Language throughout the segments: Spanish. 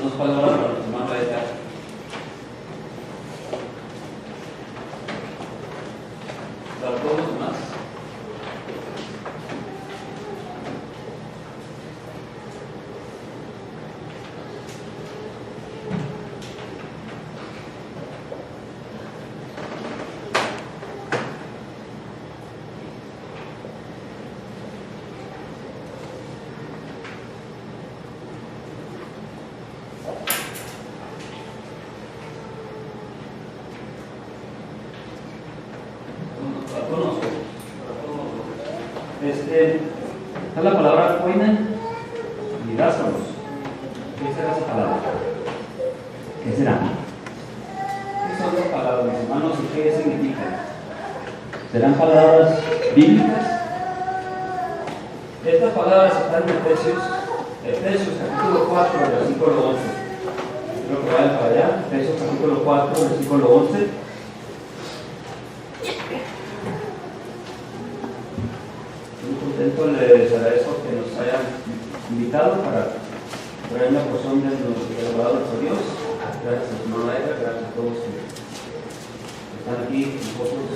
Unos palabras para los hermanos de acá. ¿Para todos los demás? Está la palabra koinen y didáskalos. ¿Qué será esa palabra? ¿Qué será? ¿Qué son las palabras, mis hermanos, y qué significan? ¿Serán palabras bíblicas? Estas palabras están en Efesios capítulo 4, versículo 11. Creo que vayan para allá. Efesios capítulo 4, versículo 11. Les agradezco que nos hayan invitado para traer una porción de la palabra de Dios. Gracias a su hermano Edgar, gracias a todos que están aquí con nosotros,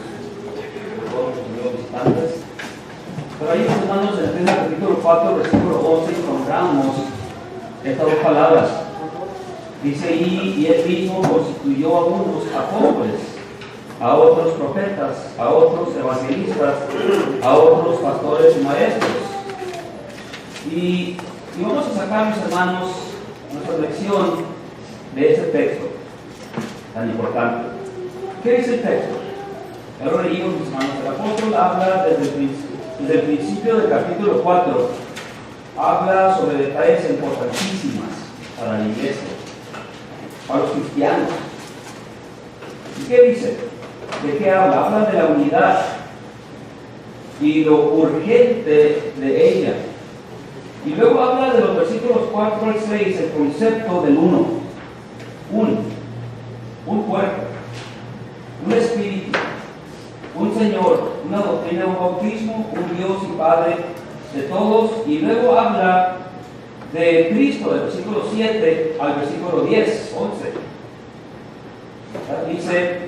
todos los amigos visitantes. Pero ahí, hermanos, en el capítulo 4, versículo 11, encontramos estas dos palabras. Dice ahí, y él mismo constituyó a unos apóstoles, a otros profetas, a otros evangelistas, a otros pastores y maestros. Y vamos a sacar, mis hermanos, nuestra lección de ese texto tan importante. ¿Qué dice el texto? Ya lo leímos, mis hermanos. El apóstol habla desde el principio del capítulo 4, habla sobre detalles importantísimos para la iglesia, para los cristianos. ¿Y qué dice? ¿De qué habla? Habla de la unidad y lo urgente de ella. Y luego habla de los versículos 4 al 6, el concepto del uno. Un cuerpo, un espíritu, un Señor, una doctrina, un bautismo, un Dios y Padre de todos. Y luego habla de Cristo, del versículo 7 al versículo 10, 11. Dice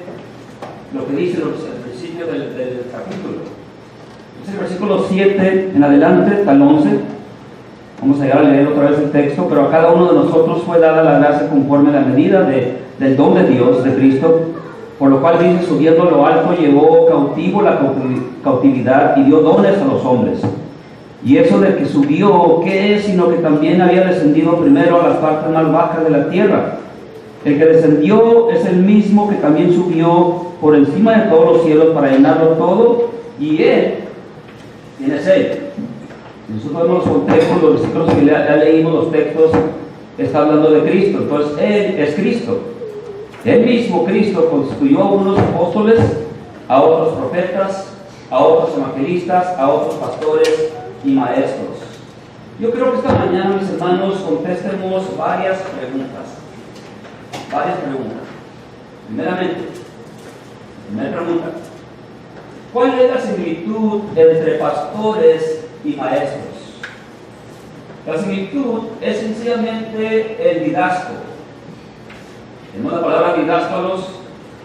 lo que dice al principio del capítulo. Es el versículo 7 en adelante hasta el 11. Vamos a llegar a leer otra vez el texto. Pero a cada uno de nosotros fue dada la gracia conforme a la medida del don de Dios, de Cristo, por lo cual dice, subiendo a lo alto, llevó cautivo la cautividad y dio dones a los hombres. Y eso de que subió, ¿qué es? Sino que también había descendido primero a las partes más bajas de la tierra. El que descendió es el mismo que también subió por encima de todos los cielos para llenarlo todo. Y Él, ¿quién es Él? Nosotros vemos los contextos, los versículos que ya leímos, los textos, está hablando de Cristo. Entonces, Él es Cristo. Él mismo, Cristo, constituyó a unos apóstoles, a otros profetas, a otros evangelistas, a otros pastores y maestros. Yo creo que esta mañana, mis hermanos, contestemos varias preguntas. Primera pregunta. ¿Cuál es la similitud entre pastores y maestros? La similitud es sencillamente el didasco. Tenemos la palabra didáscalos,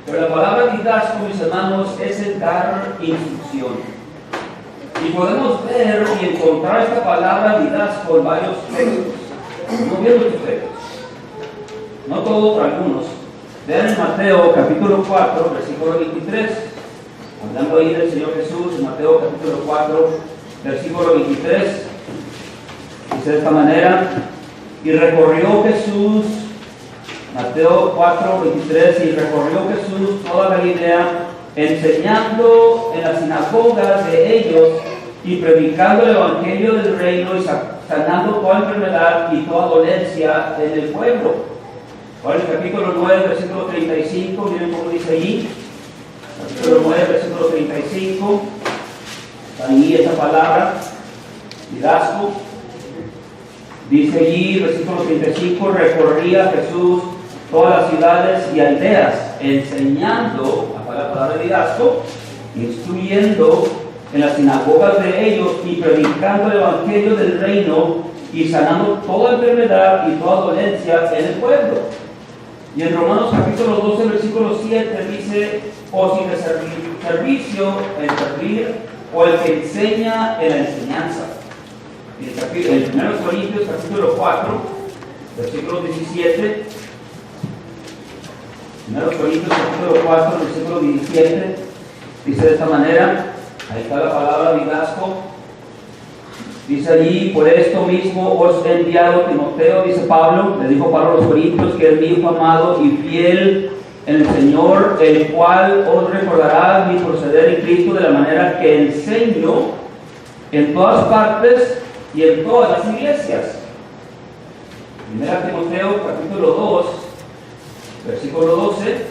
pero la palabra didasco, mis hermanos, es el dar instrucción. Y podemos ver y encontrar esta palabra didasco en varios textos. No bien muchos textos. No todos, pero algunos. Vean en Mateo capítulo 4, versículo 23. Hablando ahí del Señor Jesús, en Mateo capítulo 4, versículo 23. Dice de esta manera, y recorrió Jesús, Mateo 4, 23, y recorrió Jesús toda Galilea, enseñando en las sinagogas de ellos y predicando el evangelio del reino y sanando toda enfermedad y toda dolencia en el pueblo. Ahora el capítulo 9, versículo 35, miren cómo dice allí. Capítulo 9, versículo 35. Ahí esa palabra, didasco. Dice allí, versículo 35, recorría Jesús todas las ciudades y aldeas, enseñando, hasta la palabra didasco, instruyendo en las sinagogas de ellos y predicando el evangelio del reino y sanando toda enfermedad y toda dolencia en el pueblo. Y en Romanos capítulo 12, versículo 7 dice, o si de servicio, el servir, o el que enseña en la enseñanza. En 1 Corintios capítulo 4, versículo 17, 1 Corintios capítulo 4, versículo 17, dice de esta manera, ahí está la palabra liderazgo. Dice allí, por esto mismo os he enviado Timoteo, dice Pablo, le dijo Pablo a los Corintios, que es mi hijo amado y fiel en el Señor, el cual os recordará mi proceder en Cristo de la manera que enseño en todas partes y en todas las iglesias. 1 Timoteo capítulo 2, versículo 12,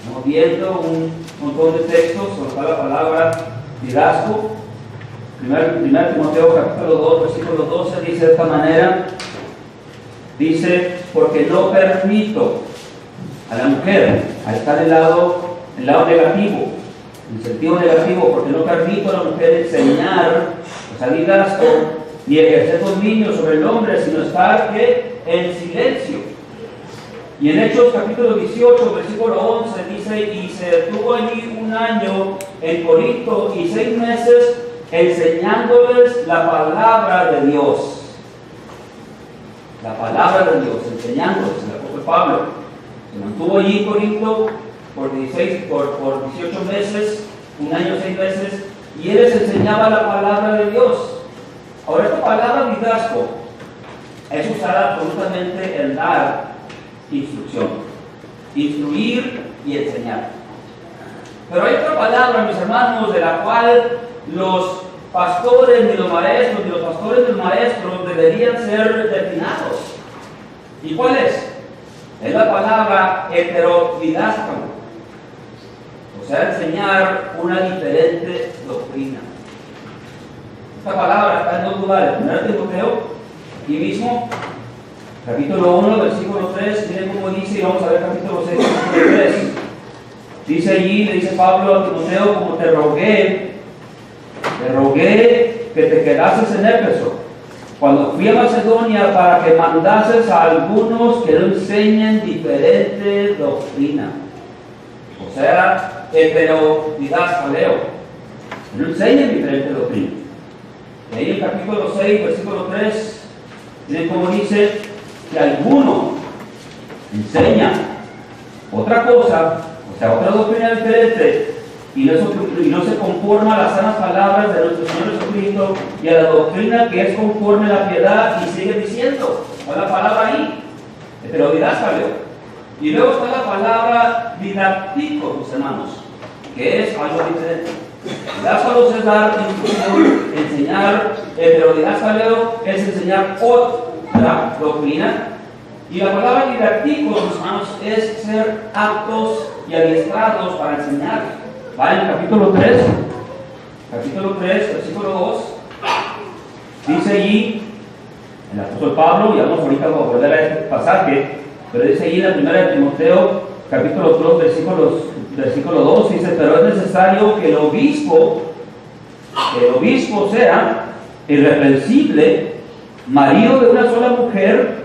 estamos viendo un montón de textos sobre la palabra liderazgo. 1 Timoteo capítulo 2, versículo 12 dice de esta manera, dice, porque no permito a la mujer, ahí está el lado negativo, en sentido negativo, porque no permito a la mujer enseñar, o sea, liderazgo, ni ejercer dominio sobre el hombre, sino estar en silencio. Y en Hechos capítulo 18, versículo 11 dice, y se detuvo allí 1 año en Corinto y 6 meses enseñándoles la palabra de Dios. La palabra de Dios, enseñándoles, el apóstol Pablo. Se mantuvo allí en Corinto por 18 meses, 1 año, 6 meses, y él les enseñaba la palabra de Dios. Ahora, esta palabra liderazgo es usada absolutamente en dar instrucción, instruir y enseñar. Pero hay otra palabra, mis hermanos, de la cual los pastores ni los maestros, ni los pastores ni los maestros deberían ser destinados. ¿Y cuál es? Es la palabra heterodidáctico, o sea, enseñar una diferente doctrina. Esta palabra está en 2 lugares. 1 Timoteo, aquí mismo, capítulo 1, versículo 3, miren cómo dice, y vamos a ver capítulo 6, versículo 3. Dice allí, le dice Pablo a Timoteo, como te rogué que te quedases en Éfeso, cuando fui a Macedonia, para que mandases a algunos que no enseñen diferente doctrina. O sea, heterodidascaleo, que no enseñen diferente doctrina. Y ahí en el capítulo 6, versículo 3, miren cómo dice, que alguno enseña otra cosa, o sea, otra doctrina diferente, y no se conforma a las sanas palabras de nuestro Señor Jesucristo y a la doctrina que es conforme a la piedad, y sigue diciendo, ¿cuál es la palabra ahí? Heterodidáscaleo. Y luego está la palabra didáctico, mis hermanos, que es algo diferente. Didáscalos es dar instrucción, enseñar, heterodidáscaleo es enseñar otra doctrina. Y la palabra didáctico, mis hermanos, es ser aptos y adiestrados para enseñar. Va en el capítulo 3, versículo 2, dice allí, el apóstol Pablo, y vamos ahorita a volver a este pasaje, pero dice allí en la 1 Timoteo, capítulo 2, versículo 2, dice, pero es necesario que el obispo sea irreprensible, marido de una sola mujer,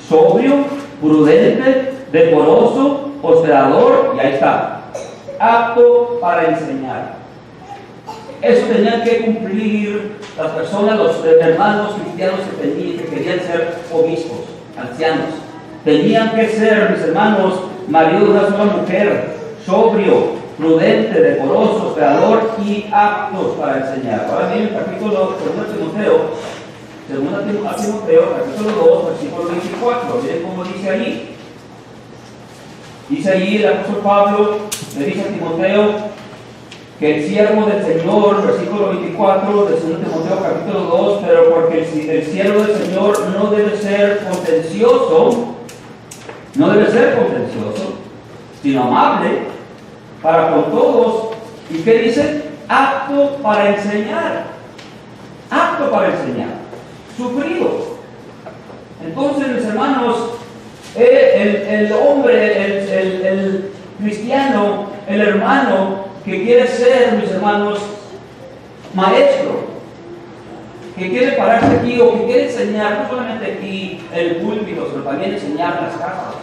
sobrio, prudente, decoroso, hospedador, y ahí está, apto para enseñar. Eso tenían que cumplir las personas, los hermanos cristianos que querían ser obispos, ancianos. Tenían que ser, mis hermanos, marido de una sola mujer, sobrio, prudente, decoroso, hospedador y aptos para enseñar. Ahora bien, el capítulo 2 Timoteo, capítulo 2, versículo 24. Miren cómo dice allí. Dice allí el apóstol Pablo, le dice a Timoteo que el siervo del Señor, versículo 24 de 2 Timoteo capítulo 2, pero porque el siervo del Señor no debe ser contencioso, sino amable para con todos. ¿Y qué dice? Apto para enseñar, sufrido. Entonces, mis hermanos, el hombre, el cristiano, el hermano que quiere ser, mis hermanos, maestro, que quiere pararse aquí o que quiere enseñar, no solamente aquí en el púlpito, sino también enseñar en las casas.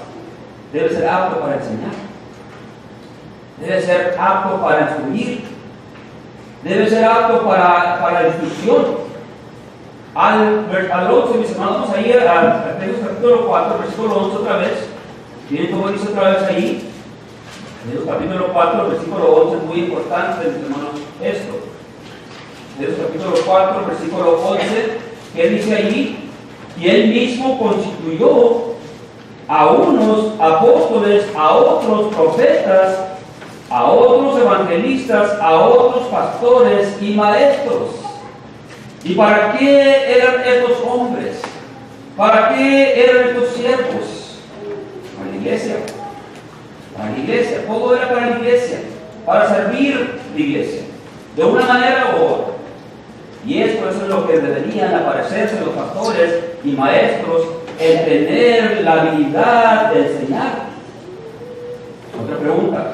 Debe ser apto para enseñar. Debe ser apto para instruir. Debe ser apto para la instrucción. Al 11, mis hermanos, vamos a ir al capítulo 4, versículo 11 otra vez. Miren cómo dice otra vez ahí. Efesios capítulo 4, versículo 11, es muy importante, mis hermanos, esto. Efesios capítulo 4, versículo 11, que dice allí, y él mismo constituyó a unos apóstoles, a otros profetas, a otros evangelistas, a otros pastores y maestros. ¿Y para qué eran estos hombres? ¿Para qué eran estos siervos? Para la iglesia. Para la iglesia. Todo era para la iglesia. Para servir la iglesia. De una manera u otra. Y esto es lo que deberían aparecerse los pastores y maestros, en tener la habilidad de enseñar. Otra pregunta.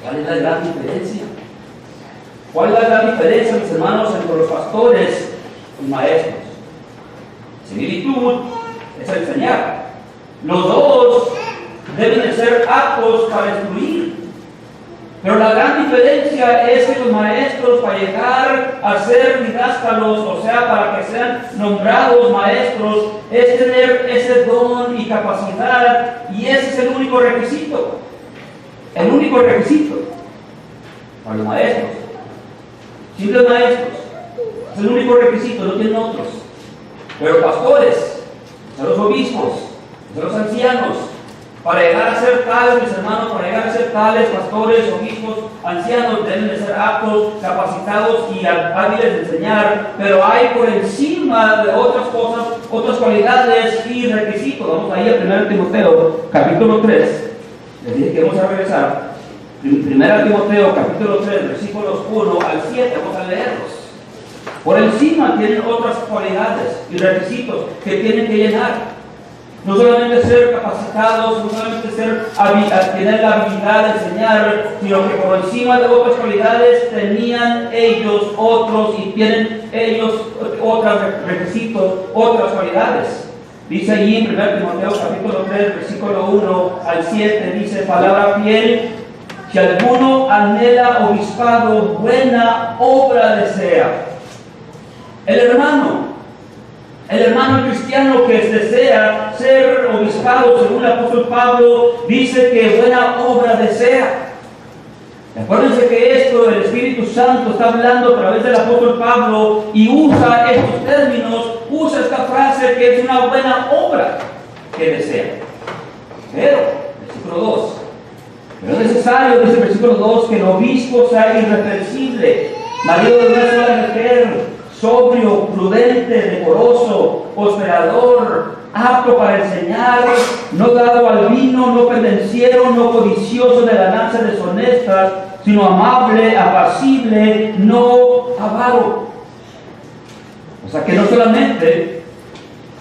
¿Cuál es la gran diferencia? ¿Cuál es la gran diferencia, mis hermanos, entre los pastores y maestros? Similitud es enseñar. Los dos deben de ser aptos para instruir. Pero la gran diferencia es que los maestros, para llegar a ser didáscalos, o sea, para que sean nombrados maestros, es tener ese don y capacidad, y ese es el único requisito. El único requisito para los maestros. Simples maestros. Es el único requisito, no tienen otros. Pero pastores, son los obispos, son los ancianos. Para llegar a ser tales, mis hermanos, para llegar a ser tales pastores, obispos, ancianos, deben de ser aptos, capacitados y hábiles de enseñar. Pero hay por encima de otras cosas, otras cualidades y requisitos. Vamos ahí a 1 Timoteo, capítulo 3. Les dije que vamos a regresar. 1 Timoteo, capítulo 3, versículos 1 al 7. Vamos a leerlos. Por encima tienen otras cualidades y requisitos que tienen que llenar. No solamente ser capacitados, no solamente tener la habilidad de enseñar, sino que por encima de otras cualidades tenían ellos otros y tienen ellos otros requisitos, otras cualidades. Dice allí en 1 Timoteo capítulo 3, versículo 1 al 7, dice, palabra fiel, si alguno anhela obispado, buena obra desea. El hermano cristiano que desea ser obispado, según el apóstol Pablo, dice que buena obra desea. Acuérdense que esto, el Espíritu Santo está hablando a través del apóstol Pablo y usa estos términos, usa esta frase que es una buena obra que desea. Pero, versículo 2, pero es necesario, dice el versículo 2, que el obispo sea irreprensible, marido de una sola mujer, sobrio, prudente, decoroso, hospedador, apto para enseñar, no dado al vino, no pendenciero, no codicioso de ganancias deshonestas, sino amable, apacible, no avaro. O sea que no solamente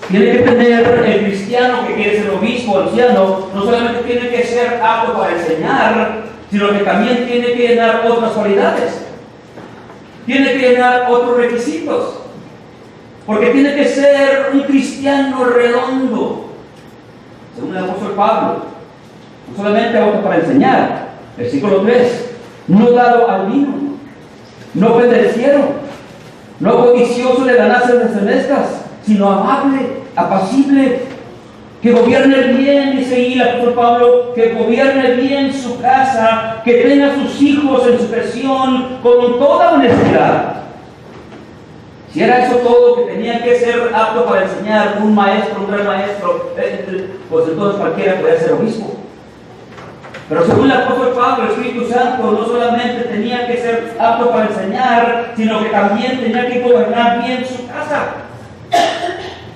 tiene que tener el cristiano que quiere ser obispo o anciano, no solamente tiene que ser apto para enseñar, sino que también tiene que llenar otras cualidades. Tiene que llenar otros requisitos. Porque tiene que ser un cristiano redondo. Según el apóstol Pablo. No solamente apto para enseñar. Versículo 3. No dado al vino. No pendenciero. No codicioso de ganancias deshonestas. Sino amable, apacible. Que gobierne bien, dice ahí el apóstol Pablo, que gobierne bien su casa, que tenga a sus hijos en sujeción con toda honestidad. Si era eso todo, que tenía que ser apto para enseñar, un maestro, un gran maestro, pues entonces cualquiera podía ser obispo. Pero según el apóstol Pablo, el Espíritu Santo no solamente tenía que ser apto para enseñar, sino que también tenía que gobernar bien su casa.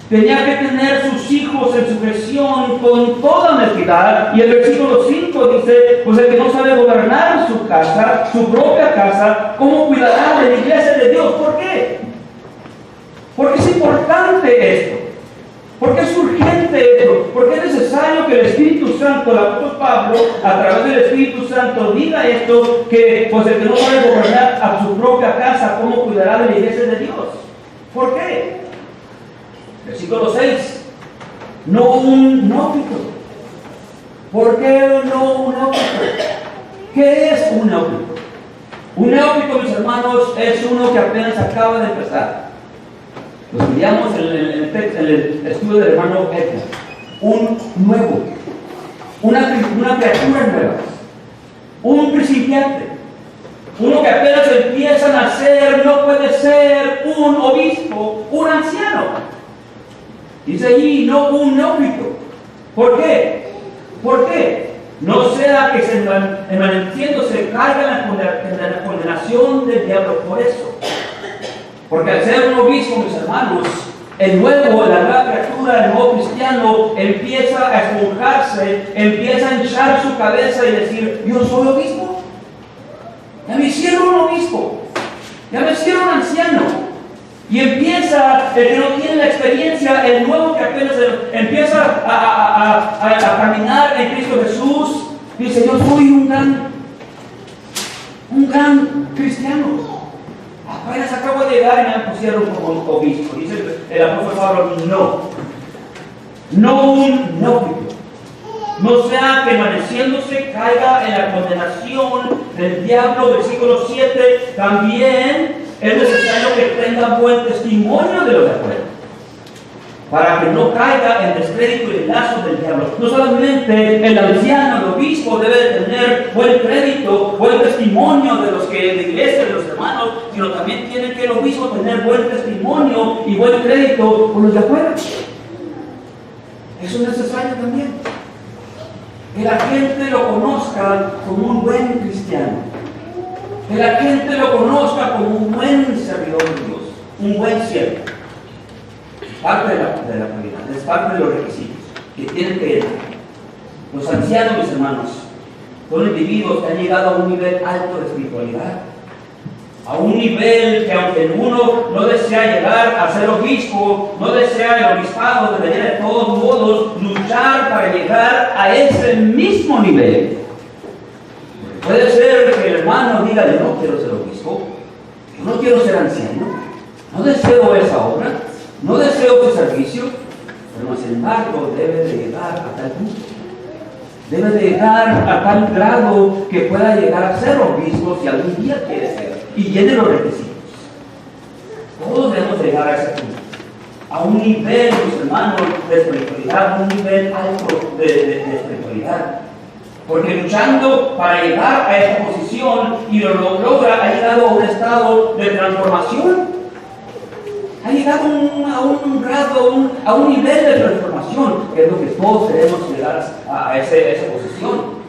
Tenía que tener sus hijos en sujeción con toda honestidad. Y el versículo 5 dice, pues el que no sabe gobernar su casa, su propia casa, ¿cómo cuidará de la iglesia de Dios? ¿Por qué? Porque es importante esto. Porque es urgente esto. Porque es necesario que el Espíritu Santo, el apóstol Pablo, a través del Espíritu Santo, diga esto, que pues el que no sabe gobernar a su propia casa, ¿cómo cuidará de la iglesia de Dios? ¿Por qué? Versículo 6. No un neófito. ¿Por qué no un neófito? ¿Qué es un neófito? Un neófito, mis hermanos, es uno que apenas acaba de empezar. Lo estudiamos en el estudio del hermano Edgar. Un nuevo. Una criatura nueva. Un principiante. Uno que apenas empieza a nacer no puede ser un obispo, un anciano. Dice allí, no un neófito. ¿Por qué? ¿Por qué? No sea que envaneciendo se carga en la condenación del diablo por eso. Porque al ser un obispo, mis hermanos, el nuevo, la nueva criatura, el nuevo cristiano, empieza a esponjarse, empieza a hinchar su cabeza y decir, yo soy obispo. Ya me hicieron un obispo. Ya me hicieron un anciano. Y empieza, el que no tiene la experiencia, el nuevo que apenas empieza a caminar en Cristo Jesús, dice, yo soy un gran cristiano. Apenas acabo de llegar y me pusieron como obispo. Dice el apóstol Pablo, no un neófito. No sea que amaneciéndose caiga en la condenación del diablo. Versículo 7, también es necesario que tenga buen testimonio de los de afuera, para que no caiga en descrédito y en lazos del diablo. No solamente el anciano, el obispo debe de tener buen crédito, buen testimonio de los que de la iglesia, de los hermanos, sino también tiene que el obispo tener buen testimonio y buen crédito con los de afuera. Eso es necesario también. Que la gente lo conozca como un buen cristiano. Que la gente lo conozca como un buen servidor de Dios, un buen siervo. Parte de la calidad, es parte de los requisitos que tienen que llenar. Los ancianos, mis hermanos, son individuos que han llegado a un nivel alto de espiritualidad, a un nivel que aunque uno no desea llegar a ser obispo, no desea el obispado, debería de todos modos luchar para llegar a ese mismo nivel. Puede ser que el hermano diga, yo no quiero ser obispo, yo no quiero ser anciano, no deseo esa obra, no deseo su servicio, pero sin embargo debe de llegar a tal punto. Debe de llegar a tal grado que pueda llegar a ser obispo si algún día quiere ser y llene los requisitos. Todos debemos llegar a ese punto, a un nivel, mis hermanos, de espiritualidad, un nivel alto de espiritualidad. Porque luchando para llegar a esta posición y lo logra, ha llegado a un estado de transformación. Ha llegado a un grado, a un nivel de transformación, que es lo que todos debemos llegar a esa posición.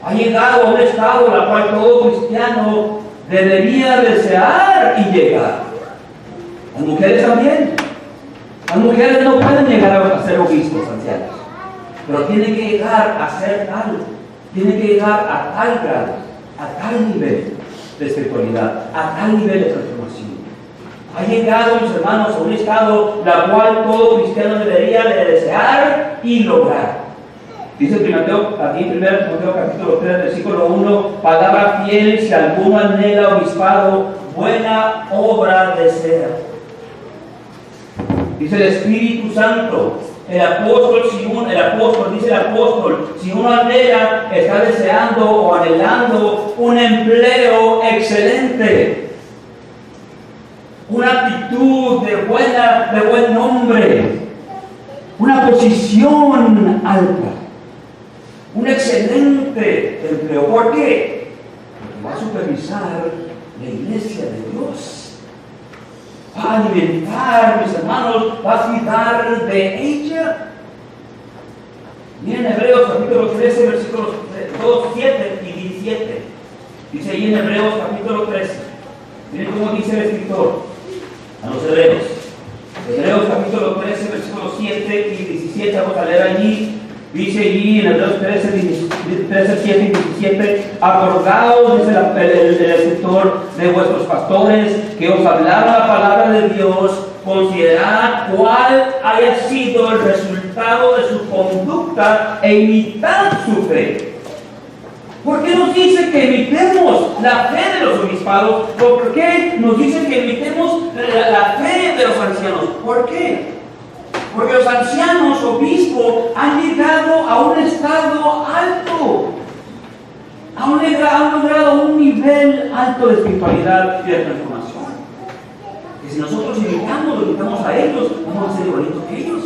Ha llegado a un estado en el cual todo cristiano debería desear y llegar. Las mujeres también. Las mujeres no pueden llegar a ser obispos ancianos, pero tienen que llegar a ser tal, tienen que llegar a tal grado, a tal nivel de espiritualidad, a tal nivel de transformación. Ha llegado, mis hermanos, a un estado la cual todo cristiano debería de desear y lograr. Dice Timoteo, aquí en 1 Timoteo capítulo 3, versículo 1, palabra fiel, si alguno anhela obispado, buena obra desea. Dice el Espíritu Santo, el apóstol, dice el apóstol, si uno anhela, está deseando o anhelando un empleo excelente, una actitud de buen nombre, una posición alta, un excelente empleo. ¿Por qué? Porque va a supervisar la iglesia de Dios, va a alimentar, mis hermanos, va a cuidar de ella. Miren Hebreos capítulo 13, versículos 2, 7 y 17. Dice ahí en Hebreos capítulo 13. Miren cómo dice el escritor a los hebreos. Hebreos capítulo 13, versículos 7 y 17, vamos a leer allí. Dice allí en Hebreos 13, 7 y 17, acordaos, dice el escritor, de vuestros pastores que os hablaron la palabra de Dios, considerad cuál haya sido el resultado de su conducta e imitad su fe. ¿Por qué nos dice que imitemos la fe de los obispados? ¿Por qué nos dice que imitemos la fe de los ancianos? ¿Por qué? Porque los ancianos, obispos, han llegado a un estado alto. Han logrado un nivel alto de espiritualidad y de transformación. Que si nosotros imitamos a ellos, vamos a ser igualitos que ellos.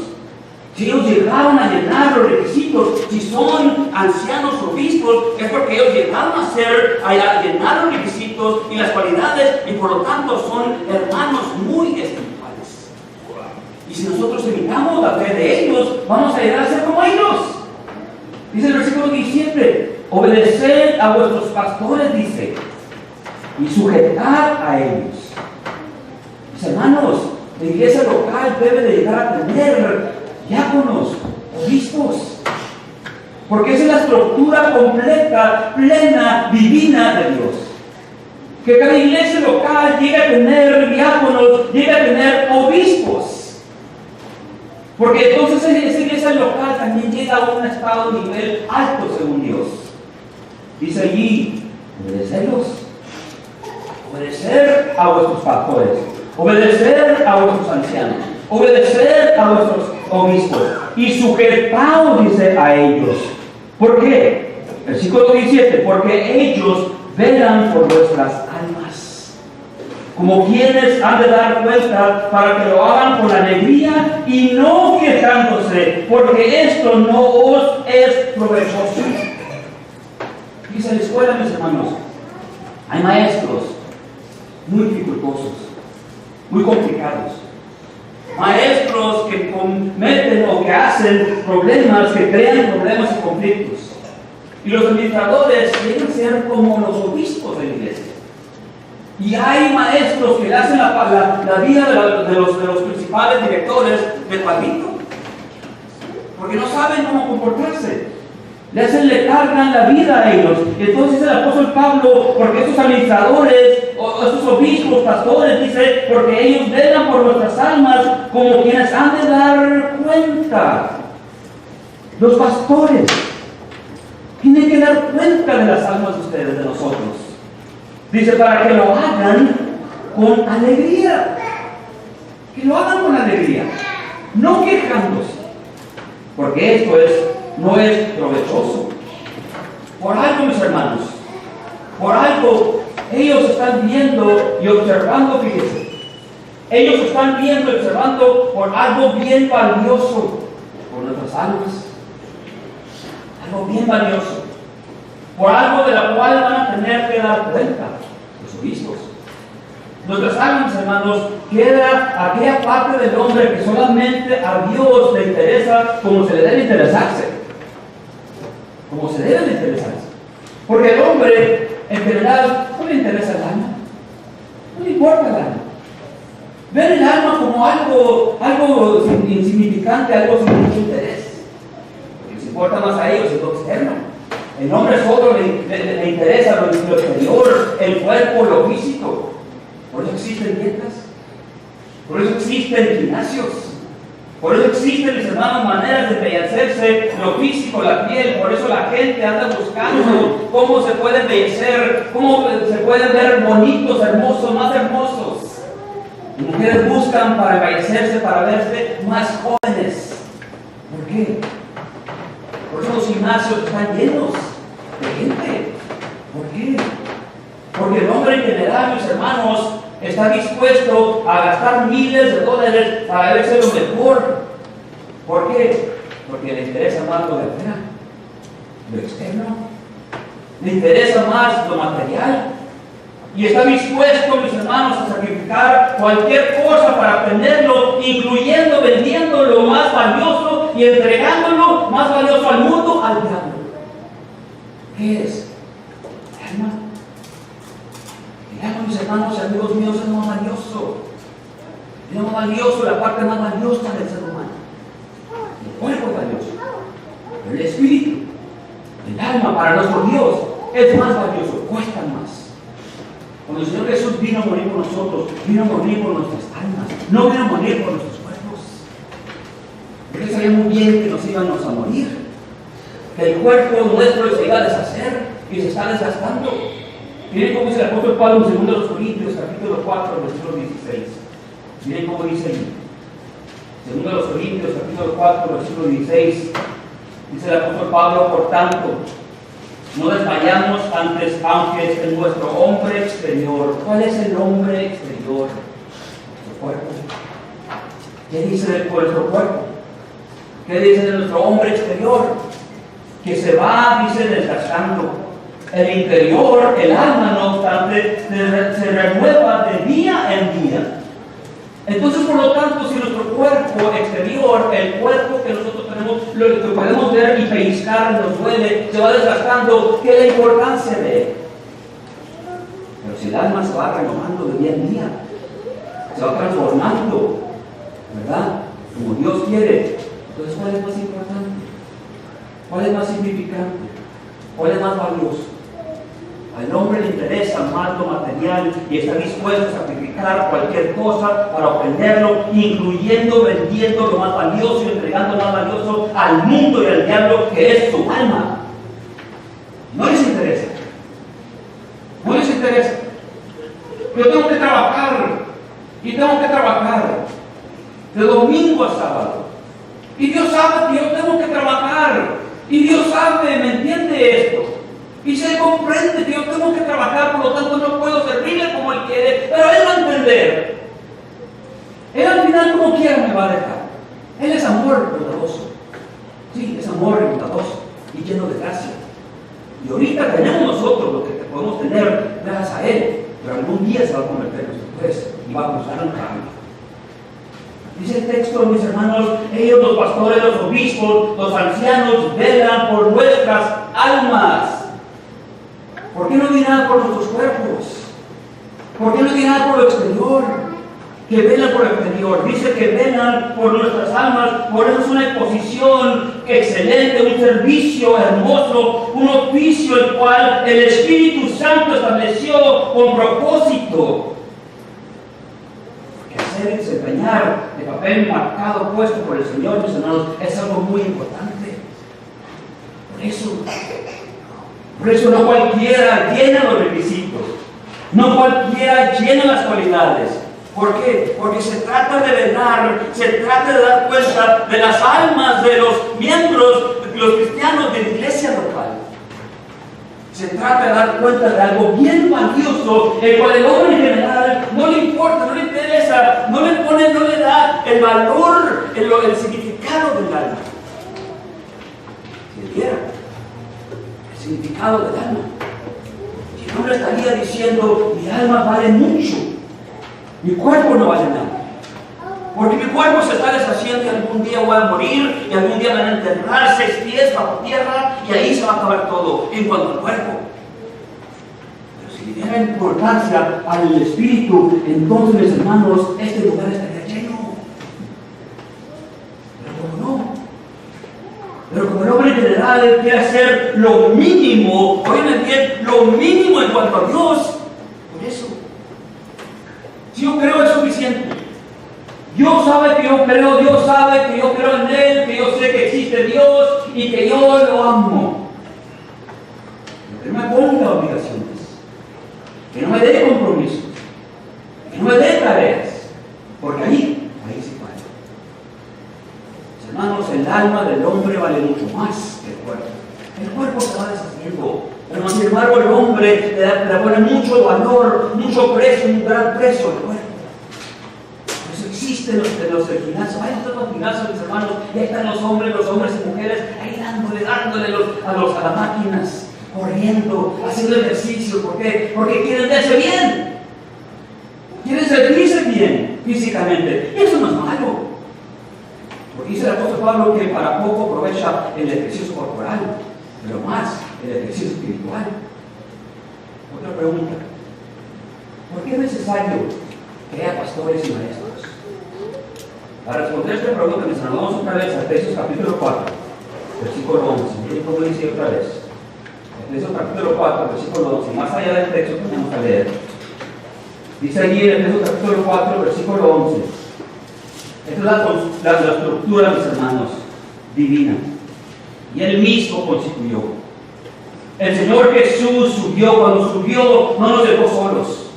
Si ellos llegaron a llenar los requisitos, si son ancianos obispos, es porque ellos llegaron a llenar los requisitos y las cualidades, y por lo tanto son hermanos muy espirituales. Y si nosotros imitamos la fe de ellos, vamos a llegar a ser como ellos. Dice el versículo 17, obedeced a vuestros pastores, dice, y sujetad a ellos. Mis hermanos, la iglesia local debe de llegar a tener diáconos, obispos, porque esa es la estructura completa, plena, divina de Dios. Que cada iglesia local llegue a tener diáconos, llegue a tener obispos, porque entonces esa iglesia local también llega a un estado de nivel alto según Dios. Dice allí, obedecer a vuestros pastores, obedecer a vuestros ancianos, obedecer a vuestros obispos y sujetaos, dice, a ellos. ¿Por qué? Versículo 17, porque ellos velan por vuestras almas, como quienes han de dar cuenta, para que lo hagan con alegría y no quejándose, porque esto no os es provechoso. Dice la escuela, mis hermanos, hay maestros muy dificultosos, muy complicados, maestros que cometen o que hacen problemas, que crean problemas y conflictos. Y los administradores quieren ser como los obispos de la iglesia. Y hay maestros que le hacen la vida de los principales directores del palito, porque no saben cómo comportarse. Le cargan la vida a ellos. Y entonces el apóstol Pablo, porque estos administradores, o estos obispos, pastores, dice, porque ellos velan por nuestras almas como quienes han de dar cuenta. Los pastores tienen que dar cuenta de las almas de ustedes, de nosotros. Dice, para que lo hagan con alegría. Que lo hagan con alegría, no quejándose, porque esto no es provechoso. Por algo, mis hermanos, por algo, ellos están viendo y observando, fíjense, ellos están viendo y observando por algo bien valioso, por nuestras almas, algo bien valioso, por algo de la cual van a tener que dar cuenta los obispos. Nuestras almas, hermanos, queda aquella parte del hombre que solamente a Dios le interesa como se le debe interesarse. Como se debe de interesarse. Porque el hombre, en general, no le interesa el alma. No le importa el alma. Ver el alma como algo insignificante, algo sin mucho interés. Lo que les importa más a ellos es lo externo. El hombre solo le interesa lo exterior, el cuerpo, lo físico. Por eso existen dietas, por eso existen gimnasios, por eso existen, mis hermanos, maneras de embellecerse, lo físico, la piel. Por eso la gente anda buscando cómo se puede embellecer, cómo se pueden ver bonitos, hermosos, más hermosos. Las mujeres buscan para embellecerse, para verse más jóvenes. ¿Por qué? Por eso los gimnasios están llenos de gente. ¿Por qué? Porque el hombre en general, mis hermanos, está dispuesto a gastar miles de dólares para verse lo mejor. ¿Por qué? Porque le interesa más lo de afuera, lo externo. Le interesa más lo material. Y está dispuesto, mis hermanos, a sacrificar cualquier cosa para obtenerlo, incluyendo vendiendo lo más valioso y entregándolo más valioso al mundo, al diablo. ¿Qué es? El alma. El alma, mis hermanos y amigos míos, es lo más valioso. Es lo más valioso, la parte más valiosa del ser humano. El cuerpo es valioso. Pero el espíritu, el alma para nuestro Dios es más valioso, cuesta más. Cuando el Señor Jesús vino a morir por nosotros, vino a morir por nuestras almas, no vino a morir por nuestros cuerpos. Porque Él sabía muy bien que nos íbamos a morir, que el cuerpo nuestro se iba a deshacer y se está desgastando. Miren cómo dice el apóstol Pablo en 2 Corintios, capítulo 4, versículo 16. Miren cómo dice ahí. Segundo de los Corintios, capítulo 4, versículo 16, dice el apóstol Pablo: por tanto, no desmayamos antes, aunque en nuestro hombre exterior. ¿Cuál es el hombre exterior? Nuestro cuerpo. ¿Qué dice de nuestro cuerpo? ¿Qué dice de nuestro hombre exterior? Que se va, dice, desgastando. El interior, el alma, no obstante, se renueva de día en día. Entonces, por lo tanto, si nuestro cuerpo exterior, el cuerpo que nosotros tenemos, lo que podemos ver y pellizcar, nos duele, se va desgastando, ¿qué es la importancia de él? Pero si el alma se va renovando de día en día, se va transformando, ¿verdad? Como Dios quiere. Entonces, ¿cuál es más importante? ¿Cuál es más significante? ¿Cuál es más valioso? Al hombre le interesa más lo material y está dispuesto a sacrificar cualquier cosa para obtenerlo, incluyendo vendiendo lo más valioso y entregando lo más valioso al mundo y al diablo, que es su alma. No les interesa. No les interesa. Yo tengo que trabajar y tengo que trabajar de domingo a sábado. Y Dios sabe que yo tengo que trabajar. Y Dios sabe, ¿me entiende esto? Y se comprende que yo tengo que trabajar, por lo tanto no puedo servirle como Él quiere, pero Él va a entender. Él al final, como quiera, me va a dejar. Él es amor bondadoso. Sí, es amor bondadoso y lleno de gracia. Y ahorita tenemos nosotros lo que podemos tener gracias a Él, pero algún día se va a convertir en nuestro juez y va a cruzar un cambio. Dice el texto, mis hermanos, ellos, los pastores, los obispos, los ancianos, velan por nuestras almas. ¿Por qué no dirán por nuestros cuerpos? ¿Por qué no dirán por lo exterior? Que velan por lo exterior. Dice que velan por nuestras almas. Por eso es una exposición excelente, un servicio hermoso, un oficio el cual el Espíritu Santo estableció con propósito. Que hacer y desempeñar el papel marcado, puesto por el Señor, mis hermanos, es algo muy importante. Por eso no cualquiera llena los requisitos, no cualquiera llena las cualidades. ¿Por qué? Porque se trata de velar, se trata de dar cuenta de las almas de los miembros, de los cristianos de la iglesia local. Se trata de dar cuenta de algo bien valioso, el cual el hombre en general no le importa, no le interesa, no le da el valor, el significado del alma. Si le diera significado del alma, si no le estaría diciendo: mi alma vale mucho, mi cuerpo no vale nada, porque mi cuerpo se está deshaciendo y algún día voy a morir y algún día me van a enterrar 6 pies bajo tierra y ahí se va a acabar todo en cuanto al cuerpo. Pero si le diera importancia al espíritu, entonces, mis hermanos, este lugar estaría lleno. Pero como el hombre en general quiere hacer lo mínimo, oigan bien, lo mínimo en cuanto a Dios, por eso, si yo creo es suficiente. Dios sabe que yo creo, Dios sabe que yo creo en Él, que yo sé que existe Dios y que yo lo amo. Que no me ponga obligaciones, que no me dé compromisos, que no me dé tareas, porque ahí sí vale. Hermanos, el alma del hombre vale mucho más que el cuerpo. El cuerpo se va deshaciendo, pero sin embargo el hombre le pone mucho valor, mucho precio, un gran precio al cuerpo. Por eso existen los gimnasios. Vayan a los gimnasios, mis hermanos, y ahí están los hombres y mujeres, ahí dándole a las máquinas, corriendo, haciendo ejercicio. ¿Por qué? Porque quieren verse bien, quieren sentirse bien físicamente. Y eso no es malo. Porque dice el apóstol Pablo que para poco aprovecha el ejercicio corporal, pero más el ejercicio espiritual. Otra pregunta: ¿por qué es necesario que haya pastores y maestros? Para responder esta pregunta, mis hermanos, vamos otra vez a Efesios capítulo 4, versículo 11. Miren cómo dice otra vez. Efesios capítulo 4, versículo 11. Más allá del texto que tenemos que leer. Dice allí en Efesios capítulo 4, versículo 11. Esta es la estructura, mis hermanos, divina. Y Él mismo constituyó. El Señor Jesús subió. Cuando subió, no nos dejó solos.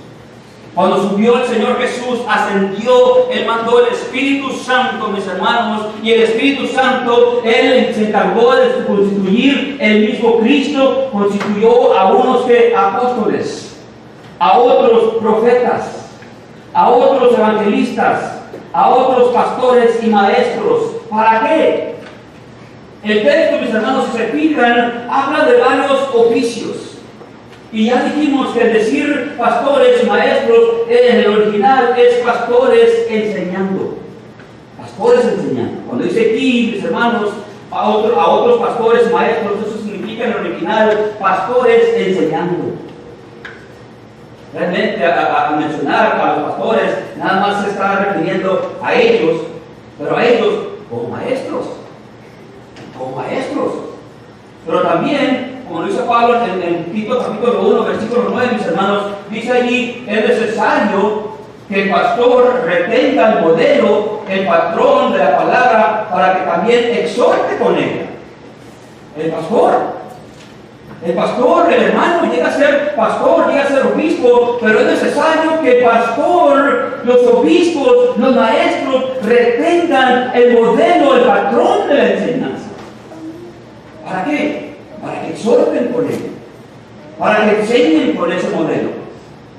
Cuando subió el Señor Jesús, ascendió, Él mandó el Espíritu Santo, mis hermanos, y el Espíritu Santo, Él se encargó de constituir el mismo Cristo, constituyó a unos apóstoles, a otros profetas, a otros evangelistas, a otros pastores y maestros. ¿Para qué? El texto, mis hermanos, si se fijan, habla de varios oficios. Y ya dijimos que el decir pastores y maestros en el original es pastores enseñando. Pastores enseñando. Cuando dice aquí, mis hermanos, a otros pastores y maestros, eso significa en el original pastores enseñando. Realmente al mencionar a los pastores, nada más se está refiriendo a ellos, pero a ellos como maestros. Como maestros. Pero también, como lo dice Pablo en Tito capítulo 1, versículo 9, mis hermanos, dice allí, es necesario que el pastor retenga el modelo, el patrón de la palabra, para que también exhorte con ella. El pastor, el hermano, llega a ser pastor, llega a ser obispo, pero es necesario que el pastor, los obispos, los maestros, retengan el modelo, el patrón de la enseñanza. ¿Para qué? Para que exhorten con él, para que enseñen con ese modelo.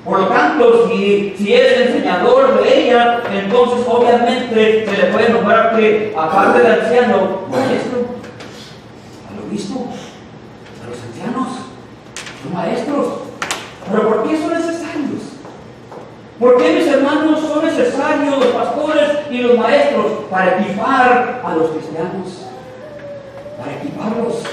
Por lo tanto, si es el enseñador de ella, entonces obviamente se le puede nombrar que, aparte del anciano, maestro, al obispo, a los ancianos, los maestros. ¿Pero por qué son necesarios? ¿Por qué, mis hermanos, son necesarios los pastores y los maestros? Para equipar a los cristianos. Para equiparlos,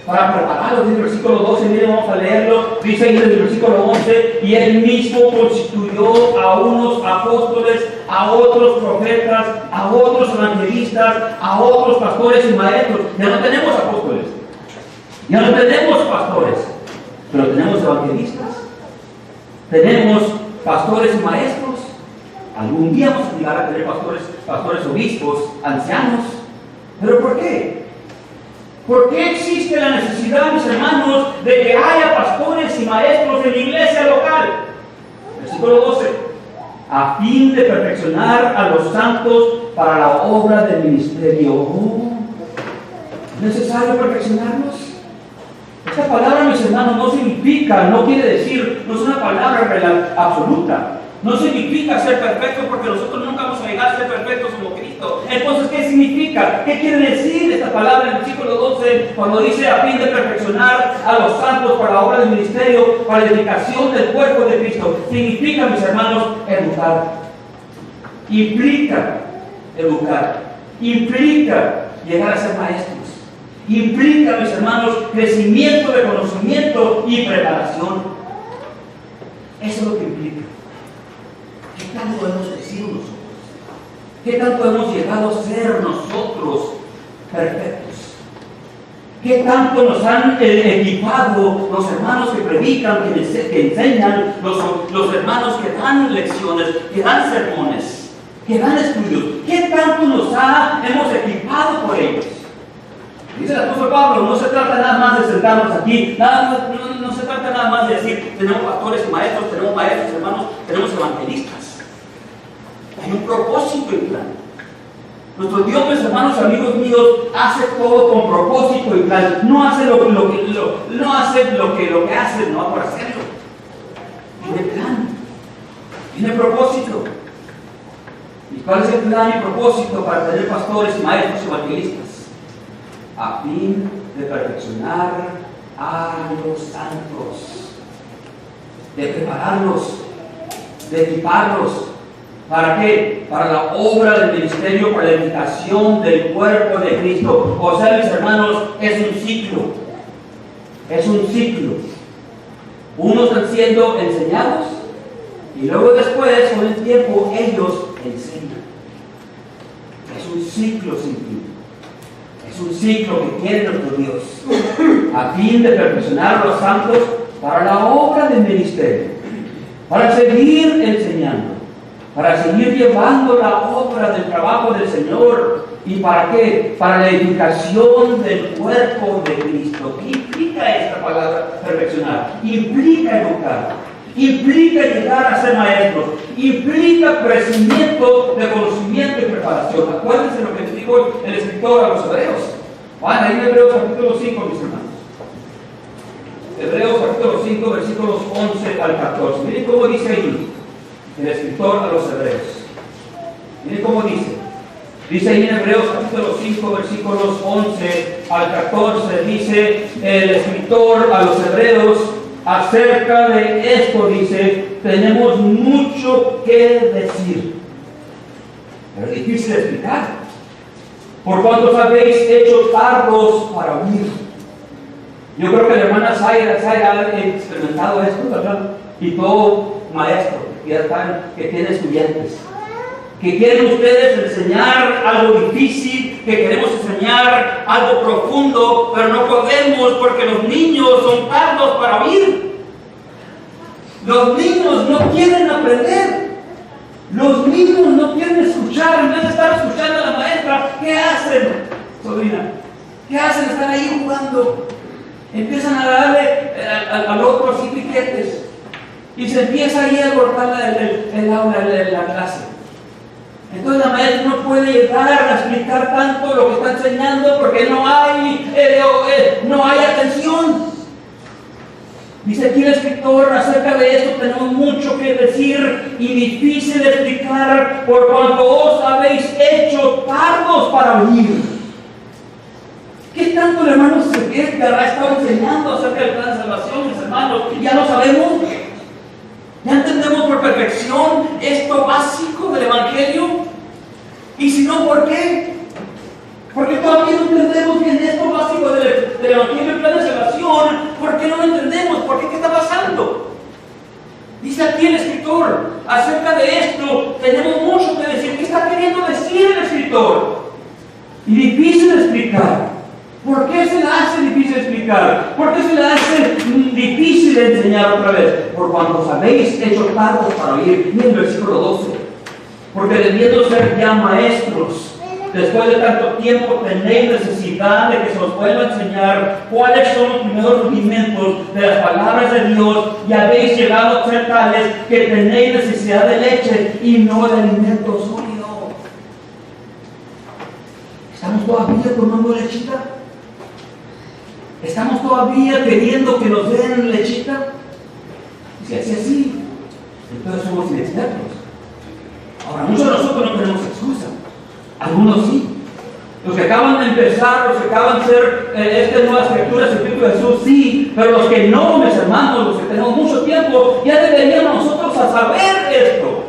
para prepararlos. Dice el versículo 12, miren, vamos a leerlo. Dice ahí en el versículo 11, y él mismo constituyó a unos apóstoles, a otros profetas, a otros evangelistas, a otros pastores y maestros. Ya no tenemos apóstoles, ya no tenemos pastores, pero tenemos evangelistas, tenemos pastores y maestros. Algún día vamos a llegar a tener pastores obispos, ancianos. ¿Pero por qué? ¿Por qué existe la necesidad, mis hermanos, de que haya pastores y maestros en la iglesia local? Versículo 12. A fin de perfeccionar a los santos para la obra del ministerio. ¿Es necesario perfeccionarlos? Esta palabra, mis hermanos, no significa, no quiere decir, no es una palabra absoluta. No significa ser perfectos, porque nosotros nunca vamos a llegar a ser perfectos como Cristo. Entonces, ¿qué significa? ¿Qué quiere decir esta palabra en el versículo 12 cuando dice a fin de perfeccionar a los santos para la obra del ministerio, para la edificación del cuerpo de Cristo? Significa, mis hermanos, educar. Implica educar. Implica llegar a ser maestros. Implica, mis hermanos, crecimiento de conocimiento y preparación. Eso es lo que implica. ¿Qué tanto hemos crecido nosotros? ¿Qué tanto hemos llegado a ser nosotros perfectos? ¿Qué tanto nos han equipado los hermanos que predican, que enseñan, los hermanos que dan lecciones, que dan sermones, que dan estudios? ¿Qué tanto hemos equipado por ellos? Dice el apóstol Pablo, no se trata nada más de sentarnos aquí, no se trata nada más de decir, tenemos pastores y maestros, tenemos maestros, hermanos, tenemos evangelistas. Hay un propósito y plan. Nuestro Dios, mis hermanos, amigos míos, hace todo con propósito y plan. No hace lo que hace, no por hacerlo. Tiene plan, tiene propósito. ¿Y cuál es el plan y propósito para tener pastores, maestros y evangelistas? A fin de perfeccionar a los santos, de prepararlos, de equiparlos. ¿Para qué? Para la obra del ministerio, para la edificación del cuerpo de Cristo. O sea, mis hermanos, es un ciclo. Es un ciclo. Unos están siendo enseñados y luego después, con el tiempo, ellos enseñan. Es un ciclo sin fin. Es un ciclo que quiere nuestro Dios, a fin de perfeccionar a los santos para la obra del ministerio, para seguir enseñando, para seguir llevando la obra del trabajo del Señor. ¿Y para qué? Para la edificación del cuerpo de Cristo. ¿Qué implica esta palabra perfeccionar? Implica educar, implica llegar a ser maestros, implica crecimiento de conocimiento y preparación. Acuérdense lo que dijo el escritor a los hebreos. Van ahí en Hebreos capítulo 5, mis hermanos. Hebreos capítulo 5, versículos 11 al 14. Miren cómo dice ahí el escritor a los hebreos. Miren cómo dice. Dice ahí en Hebreos capítulo 5, versículos 11 al 14, dice el escritor a los hebreos acerca de esto, dice, tenemos mucho que decir. Pero es difícil de explicar. Por cuanto habéis hecho tardos para oír. Yo creo que la hermana Zaira ha experimentado esto, ¿verdad? Y todo maestro que tiene estudiantes. Que quieren ustedes enseñar algo difícil, que queremos enseñar algo profundo, pero no podemos porque los niños son tardos para oír. Los niños no quieren aprender. Los niños no quieren escuchar. En vez de estar escuchando a la maestra, ¿qué hacen, sobrina? ¿Qué hacen? Están ahí jugando. Empiezan a darle al otro así piquetes. Y se empieza ahí a cortar el aula, la clase. Entonces la maestra no puede llegar a explicar tanto lo que está enseñando porque no hay atención. Dice aquí el escritor acerca de esto, tenemos mucho que decir y difícil de explicar por cuanto os habéis hecho tardos para oír. ¿Qué tanto el hermano Edgar ha estado enseñando acerca del plan de salvación, mis hermanos? ¿Ya lo sabemos? ¿Ya entendemos por perfección esto básico del Evangelio? Y si no, ¿por qué? Porque todavía no entendemos bien esto básico del Evangelio, el plan de salvación. ¿Por qué no lo entendemos? ¿Por qué? ¿Qué está pasando? Dice aquí el escritor, acerca de esto tenemos mucho que decir. ¿Qué está queriendo decir el escritor? Y difícil de explicar. ¿Por qué se le hace difícil de explicar? ¿Por qué se le hace difícil de enseñar otra vez? Por cuanto os habéis hecho tardos para oír. Miren el versículo 12. Porque debiendo ser ya maestros, después de tanto tiempo tenéis necesidad de que se os vuelva a enseñar cuáles son los primeros rudimentos de las palabras de Dios, y habéis llegado a ser tales que tenéis necesidad de leche y no de alimento sólido. ¿Estamos todavía tomando lechita? ¿Estamos todavía queriendo que nos den lechita? Si es así, entonces somos inexpertos. Ahora, muchos de nosotros no tenemos excusa. Algunos sí. Los que acaban de empezar, los que acaban de ser estas nuevas criaturas en Cristo Jesús, sí. Pero los que no, mis hermanos, los que tenemos mucho tiempo, ya deberíamos nosotros a saber esto.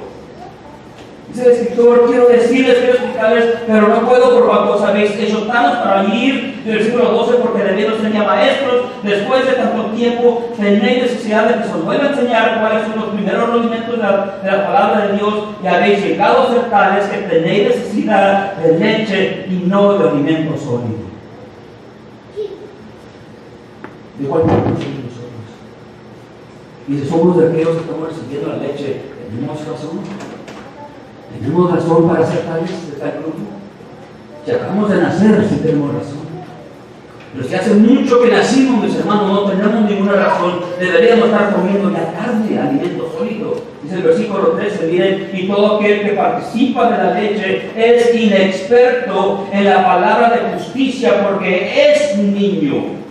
Dice el escritor, quiero decirles, quiero explicarles, pero no puedo por cuanto os habéis hecho tardos para oír. Del versículo 12, porque debiendo ser ya maestros, después de tanto tiempo, tenéis necesidad de que se os vuelva a enseñar cuáles son los primeros rudimentos de la palabra de Dios, y habéis llegado a ser tales que tenéis necesidad de leche y no de alimento sólido. ¿De cuál parte somos nosotros? Y si somos de aquellos que estamos recibiendo la leche, ¿tenemos razón? ¿Tenemos razón para ser tales de tal grupo? Si acabamos de nacer, sí tenemos razón. Pero si hace mucho que nacimos, mis hermanos, no tenemos ninguna razón. Deberíamos estar comiendo ya carne, alimento sólido. Dice el versículo 13, miren, y todo aquel que participa de la leche es inexperto en la palabra de justicia porque es niño.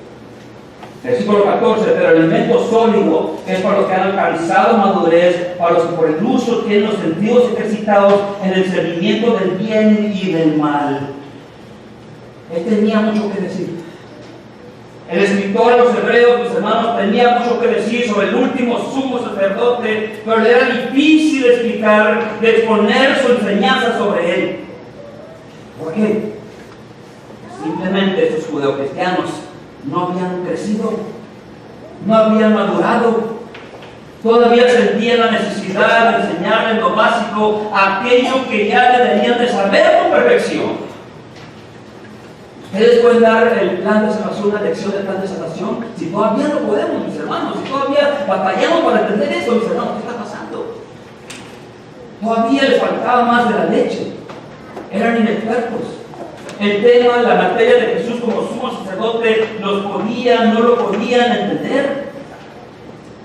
Versículo 14, pero el alimento sólido es para los que han alcanzado madurez, para los que por el uso tienen los sentidos ejercitados en el discernimiento del bien y del mal. Él tenía mucho que decir. El escritor a los hebreos, mis hermanos, tenía mucho que decir sobre el último sumo sacerdote, pero le era difícil de explicar, de exponer su enseñanza sobre él. ¿Por qué? Simplemente estos judeocristianos no habían crecido, no habían madurado, todavía sentían la necesidad de enseñarles lo básico, aquello que ya deberían de saber con perfección. Ustedes pueden dar el plan de salvación, una lección del plan de salvación, si todavía no podemos, mis hermanos, si todavía batallamos para entender eso, mis hermanos, ¿qué está pasando? Todavía les faltaba más de la leche, eran inexpertos. El tema, la materia de Jesús como sumo sacerdote, los podían, no lo podían entender.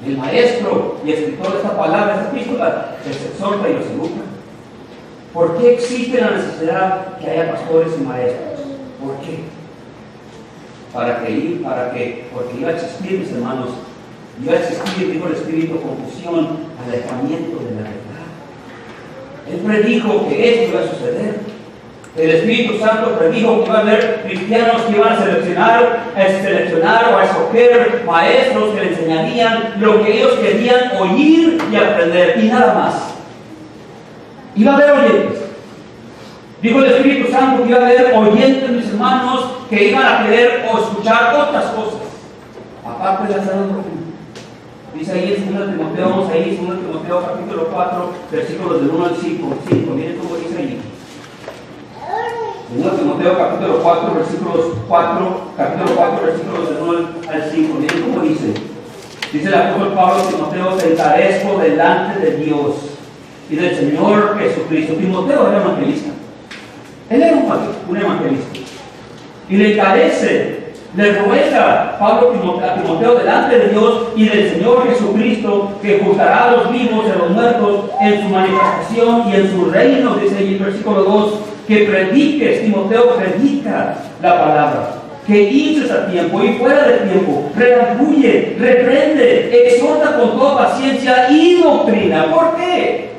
El maestro y escritor de esta palabra, esta epístola, les exhorta y los educa. ¿Por qué existe la necesidad que haya pastores y maestros? ¿Por qué? Porque iba a existir, mis hermanos, iba a existir, dijo el Espíritu, confusión, alejamiento de la verdad. Él predijo que esto iba a suceder. El Espíritu Santo predijo que iba a haber cristianos que iban a seleccionar o a escoger maestros que le enseñarían lo que ellos querían oír y aprender, y nada más. Iba a haber oyentes. Dijo el Espíritu Santo que iba a haber oyentes, mis hermanos, que iban a querer o escuchar otras cosas, aparte de la sana doctrina. Dice ahí en 2 Timoteo, vamos ahí, 2 Timoteo capítulo 4, versículos del 1 al 5. Miren cómo dice ahí. 2 Timoteo capítulo 4, versículos del 1 al 5. Miren cómo dice. Dice el apóstol Pablo a Timoteo: te encarezco delante de Dios y del Señor Jesucristo. Timoteo era evangelista. Él era un evangelista. Y le encarece, le ruega Pablo a Timoteo delante de Dios y del Señor Jesucristo, que juzgará a los vivos y a los muertos en su manifestación y en su reino, dice ahí el versículo 2, que prediques, Timoteo, predica la palabra, que hinches a tiempo y fuera de tiempo, redarguye, reprende, exhorta con toda paciencia y doctrina. ¿Por qué?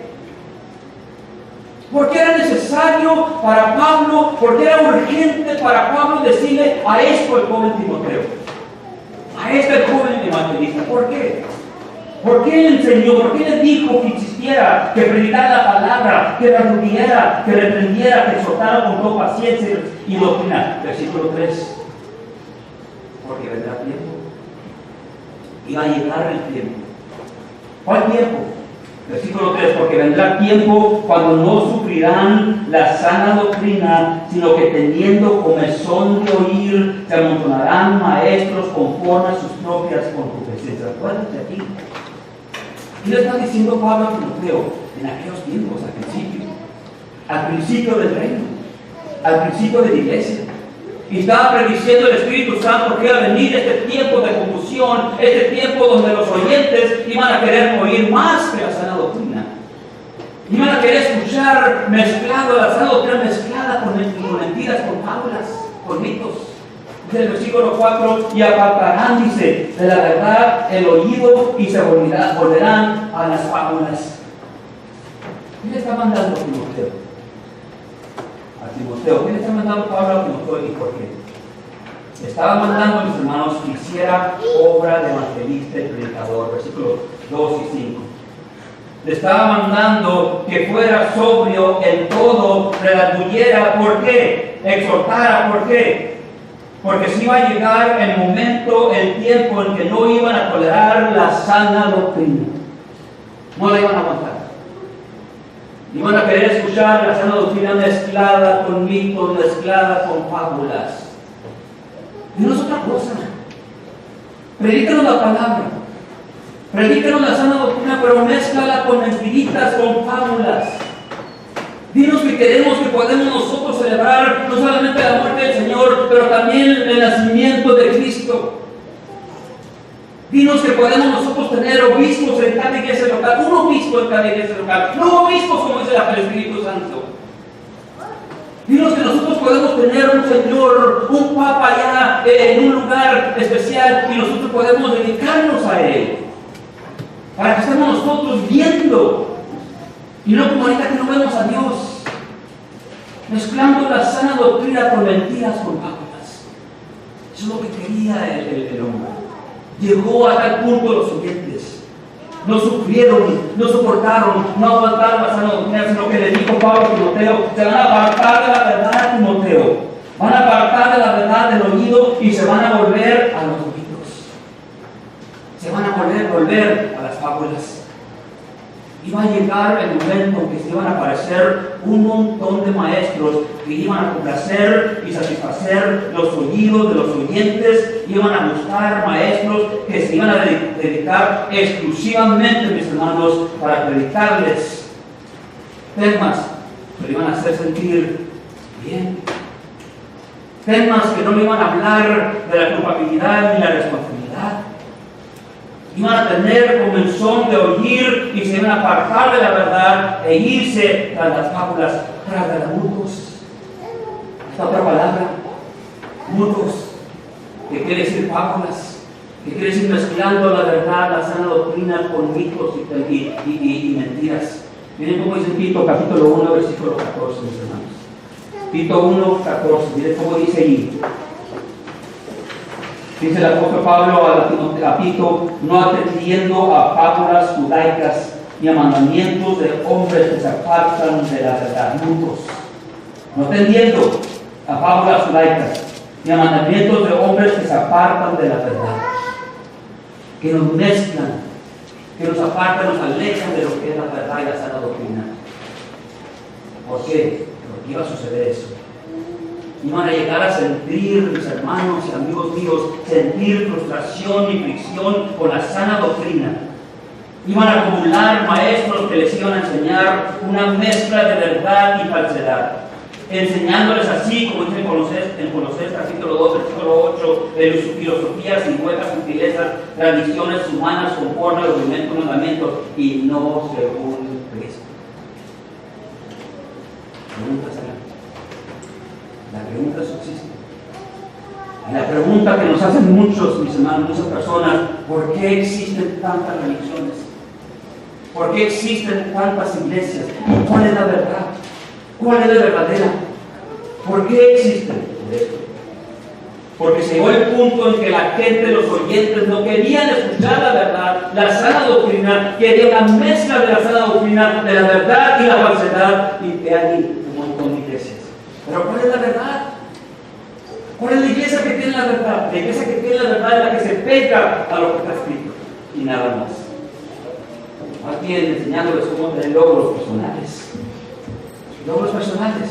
Porque era necesario para Pablo, porque era urgente para Pablo decirle a esto al joven Timoteo, a este joven evangelista. ¿Por qué? ¿Por qué le enseñó? ¿Por qué le dijo que insistiera, que predicara la palabra, que redarguyera, que reprendiera, que exhortara con toda paciencia y doctrina? Versículo 3. Porque vendrá tiempo. Iba a llegar el tiempo. ¿Cuál tiempo? Versículo 3, porque vendrá tiempo cuando no sufrirán la sana doctrina, sino que teniendo comezón de oír, se amontonarán maestros conforme a sus propias concupiscencias. Acuérdense aquí. ¿Qué le está diciendo Pablo a Timoteo en aquellos tiempos, al principio del reino, al principio de la iglesia? Y estaba prediciendo el Espíritu Santo que iba a venir este tiempo de confusión, este tiempo donde los oyentes iban a querer oír más que la sana doctrina. Iban a querer escuchar mezclado, la sana doctrina mezclada con mentiras, con fábulas, con mitos. Dice el versículo 4, y apartarán, dice, de la verdad el oído y se volverán a las fábulas. ¿Qué le está mandando a Timoteo? ¿Qué le está mandando Pablo a Timoteo y por qué? Le estaba mandando, mis hermanos, que hiciera obra de evangelista y predicador, versículos 2 y 5. Le estaba mandando que fuera sobrio en todo, redarguyera. ¿Por qué? Exhortara. ¿Por qué? Porque si iba a llegar el momento, el tiempo en que no iban a tolerar la sana doctrina. No la iban a aguantar. Iban a querer escuchar la sana doctrina mezclada con mitos, mezclada con fábulas. Y no es otra cosa. Predícanos la palabra. Predícanos la sana doctrina, pero mezclala con mentiritas, con fábulas. Dinos que queremos, que podemos nosotros celebrar no solamente la muerte del Señor, pero también el nacimiento de Cristo. Dinos que podemos nosotros tener obispos en cada iglesia local, un obispo en cada iglesia local, no obispos como dice el Espíritu Santo. Dinos que nosotros podemos tener un Señor, un Papa allá en un lugar especial y nosotros podemos dedicarnos a Él. Para que estemos nosotros viendo y no como ahorita que no vemos a Dios, mezclando la sana doctrina con mentiras, con fábulas. Eso es lo que quería el hombre. Llegó a tal punto los oyentes. No sufrieron, no soportaron, no aguantaron la sana doctrina, sino que le dijo Pablo a Timoteo: se van a apartar de la verdad, Timoteo. Van a apartar de la verdad del oído y se van a volver a los oídos. Se van a volver a las fábulas. Iba a llegar el momento en que se iban a aparecer un montón de maestros que iban a complacer y satisfacer los oídos de los oyentes. Iban a buscar maestros que se iban a dedicar exclusivamente, mis hermanos, para predicarles temas que le iban a hacer sentir bien. Temas que no le iban a hablar de la culpabilidad ni la responsabilidad. Iban a tener comezón de oír y se iban a apartar de la verdad e irse tras las fábulas, tras galamurdos. Esta otra palabra, muros, que quiere decir fábulas, que quiere decir mezclando la verdad, la sana doctrina con mitos y mentiras. Miren cómo dice Tito capítulo 1, versículo 14, mis hermanos. Tito 1, 14, miren cómo dice ahí. Dice el apóstol Pablo a Tito, no atendiendo a fábulas judaicas ni a mandamientos de hombres que se apartan de la verdad, muchos. No atendiendo a fábulas judaicas ni a mandamientos de hombres que se apartan de la verdad, que nos mezclan, que nos apartan, nos alejan de lo que es la verdad y la sana doctrina. ¿Por qué? Porque iba a suceder eso. Iban a llegar a sentir, mis hermanos y amigos míos, sentir frustración y fricción con la sana doctrina. Iban a acumular maestros que les iban a enseñar una mezcla de verdad y falsedad, enseñándoles así, como dice en Colosenses capítulo 2, versículo 8, de filosofías y huecas sutilezas, tradiciones humanas conforme a los mandamientos y no según Cristo. La pregunta subsiste. Y la pregunta que nos hacen muchos, mis hermanos, muchas personas, ¿por qué existen tantas religiones? ¿Por qué existen tantas iglesias? ¿Cuál es la verdad? ¿Cuál es la verdadera? ¿Por qué existen? Por esto. Porque se llegó el punto en que la gente, los oyentes, no querían escuchar la verdad, la sana doctrina, querían una mezcla de la sana doctrina, de la verdad y la falsedad, y que hay un montón de iglesias. Pero ¿cuál es la verdad? ¿Cuál es la iglesia que tiene la verdad? La iglesia que tiene la verdad es la que se pega a lo que está escrito y nada más. Más bien enseñándoles cómo tener logros personales. Logros personales.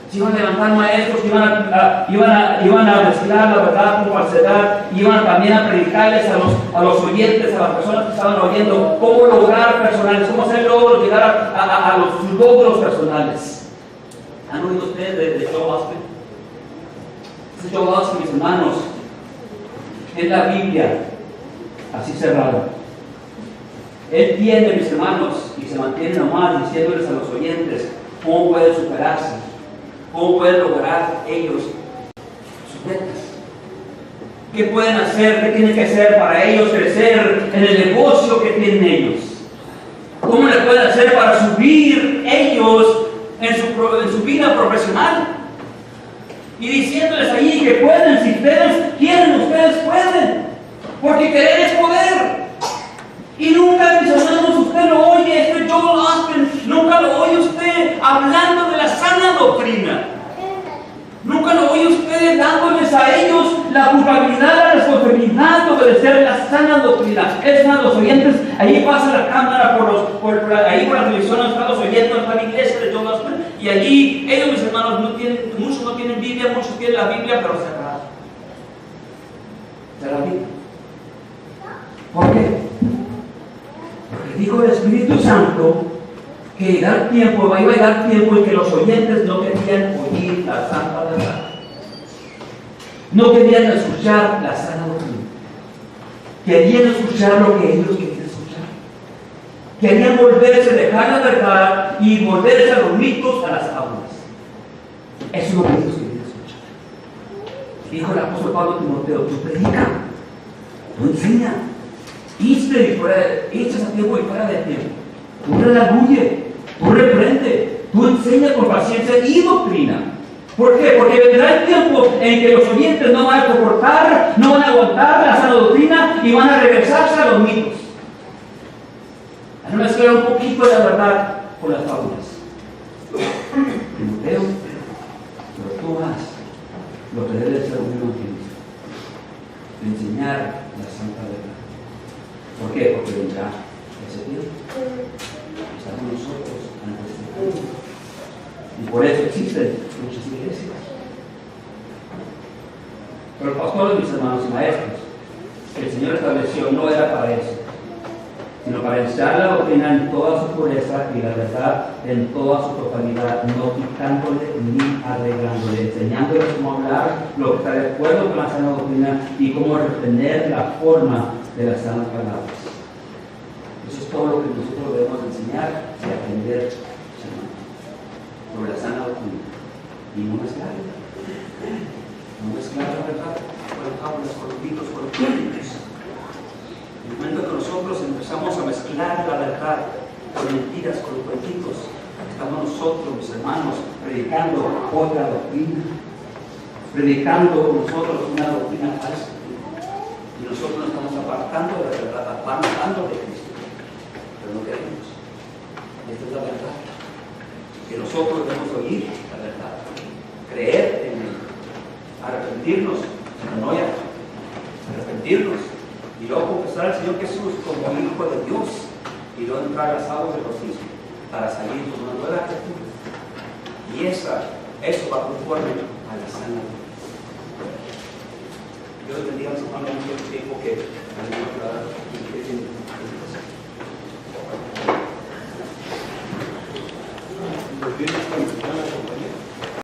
Se iban a levantar maestros, iban a mezclar la verdad con falsedad, iban también a predicarles a los oyentes, a las personas que estaban oyendo, cómo lograr personales, cómo hacer logros, llegar a los logros personales. ¿Han oído ustedes de Joel Osteen? Ese Joel Osteen, mis hermanos, es la Biblia así cerrada. Él tiene, mis hermanos, y se mantiene nomás diciéndoles a los oyentes cómo pueden superarse, cómo pueden lograr ellos sus metas. ¿Qué pueden hacer? ¿Qué tienen que hacer para ellos crecer en el negocio que tienen ellos? ¿Cómo le pueden hacer para subir ellos en su vida profesional? Y diciéndoles ahí que pueden, si ustedes quieren, ustedes pueden, porque querer es poder. Y nunca, mis hermanos, usted lo oye, este Joel Osteen, nunca lo oye usted hablando de la sana doctrina. Nunca lo oye usted dándoles a ellos la culpabilidad, la responsabilidad de obedecer la sana doctrina. Es más, los oyentes, ahí pasa la cámara ahí por la televisión, están los oyentes, está la iglesia de Joel Osteen, y allí ellos, mis hermanos, muchos no tienen Biblia, muchos tienen la Biblia, pero cerrada. ¿Se la Biblia? ¿Por qué? Porque dijo el Espíritu Santo que iba a llegar tiempo en que los oyentes no querían oír la santa verdad. No querían escuchar la sana doctrina. Querían escuchar lo que ellos querían escuchar. Querían volverse, dejar la verdad y volverse a los mitos, a las fábulas. Eso es lo que ellos querían escuchar. Dijo el apóstol Pablo a Timoteo: tú predica, tú enseña, echas a tiempo y fuera de tiempo. Tú redarguye, tú reprende, tú enseña con paciencia y doctrina. ¿Por qué? Porque vendrá el tiempo en que los oyentes no van a soportar, no van a aguantar la sana doctrina y van a regresarse a los mitos. Van a mezclar un poquito de la verdad con las fábulas. Timoteo, pero tú haz lo que debe ser un mismo tiempo: enseñar la santa verdad. ¿Por qué? Porque vendrá ese tiempo. Estamos nosotros antes de tiempo. Y por eso existen muchas iglesias. Pero los pastores, mis hermanos y maestros, que el Señor estableció, no era para eso, sino para enseñar la doctrina en toda su pureza y la verdad en toda su totalidad, no quitándole ni arreglándole, enseñándoles cómo hablar lo que está de acuerdo con la sana doctrina y cómo retener la forma de las sanas palabras. Eso es todo lo que nosotros debemos enseñar y aprender, hermanos, sobre la sana doctrina. Y no mezclar, la verdad con las fábulas, con los mitos, con los cuentos. En el momento que nosotros empezamos a mezclar la verdad con mentiras, con los cuentitos, estamos nosotros, mis hermanos, predicando otra doctrina, predicando nosotros una doctrina falsa. Y nosotros nos estamos apartando de la verdad, apartando de Cristo. Pero no queremos. Esta es la verdad. Que nosotros debemos oír la verdad, creer en Él, arrepentirnos, metanoia, arrepentirnos, y luego confesar al Señor Jesús como Hijo de Dios, y luego entrar a las aguas del bautismo para salir con una nueva actitud. Y eso va conforme a la sana vida. Dios bendiga a los hermanos mucho tiempo que